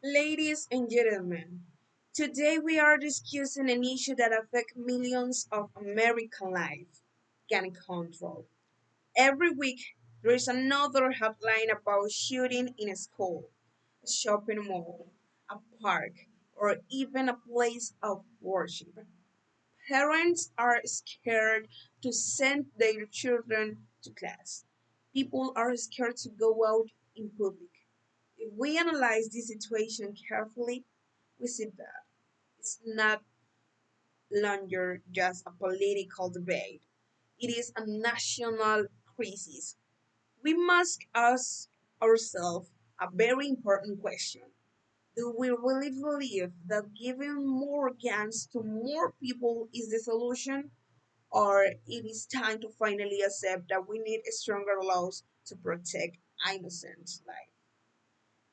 Ladies and gentlemen, today we are discussing an issue that affects millions of American lives, gun control. Every week, there is another headline about shooting in a school, a shopping mall, a park, or even a place of worship. Parents are scared to send their children to class. People are scared to go out in public. If we analyze this situation carefully, we see that it's not longer just a political debate. It is a national crisis. We must ask ourselves a very important question. Do we really believe that giving more guns to more people is the solution? Or it is time to finally accept that we need stronger laws to protect innocent life?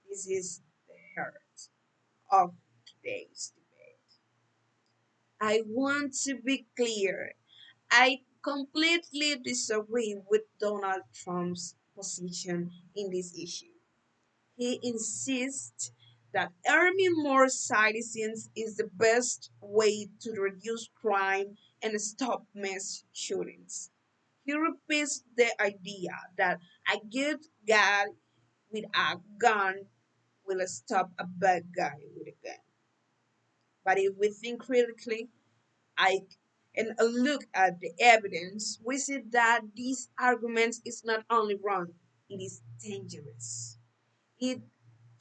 This is the heart of today's debate. I want to be clear. I completely disagree with Donald Trump's position in this issue. He insists that arming more citizens is the best way to reduce crime and stop mass shootings. He repeats the idea that a good guy with a gun will stop a bad guy with a gun. But if we think critically, I and look at the evidence, we see that this argument is not only wrong, it is dangerous. It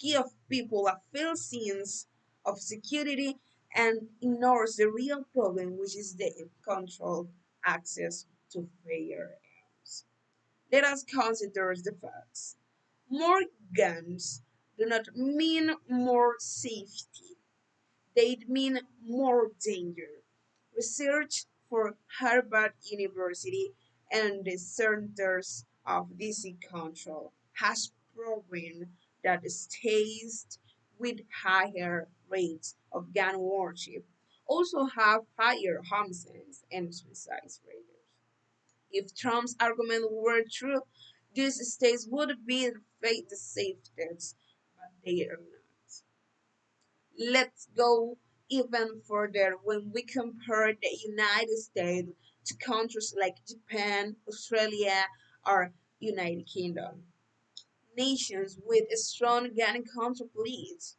gives people a false sense of security and ignores the real problem, which is the uncontrolled access to firearms. Let us consider the facts. More guns do not mean more safety, they mean more danger. Research for Harvard University and the Centers of Disease Control has proven that states with higher rates of gun ownership also have higher homicides and suicide rates. If Trump's argument were true, these states would be the safest, but they are not. Let's go even further when we compare the United States to countries like Japan, Australia, or United Kingdom, nations with strong gun control police.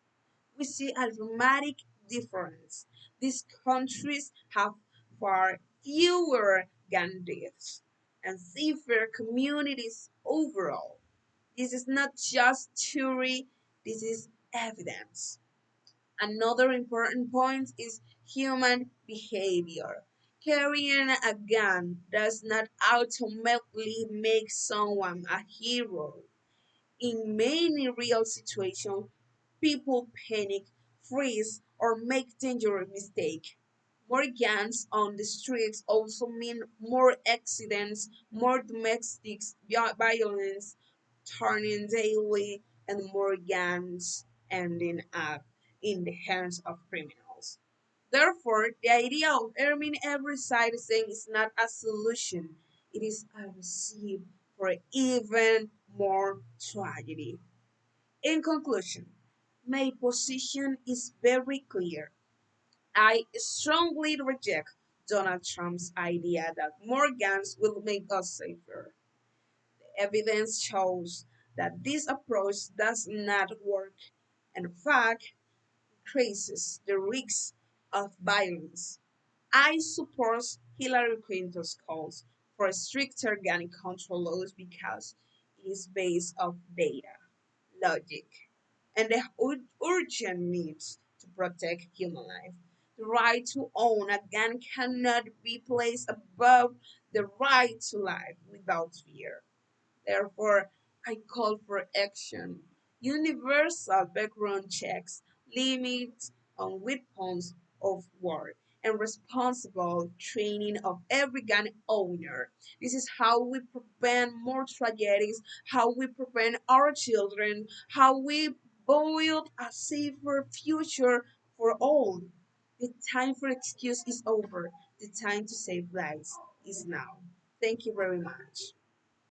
We see a dramatic difference. These countries have far fewer gun deaths and safer communities overall. This is not just theory, this is evidence. Another important point is human behavior. Carrying a gun does not automatically make someone a hero. In many real situations, people panic, freeze, or make dangerous mistakes. More guns on the streets also mean more accidents, more domestic violence, turning daily, and more guns ending up in the hands of criminals. Therefore, the idea of arming every citizen is not a solution, it is a recipe for even more tragedy. In conclusion, my position is very clear. I strongly reject Donald Trump's idea that more guns will make us safer. The evidence shows that this approach does not work and, in fact, increases the risk of violence. I support Hillary Clinton's calls for stricter gun control laws because it is based on data, logic, and the urgent needs to protect human life. The right to own a gun cannot be placed above the right to life without fear. Therefore, I call for action, universal background checks, limits on weapons of war, and responsible training of every gun owner. This is how we prevent more tragedies, how we prevent our children, how we build a safer future for all. The time for excuse is over. The time to save lives is now. Thank you very much.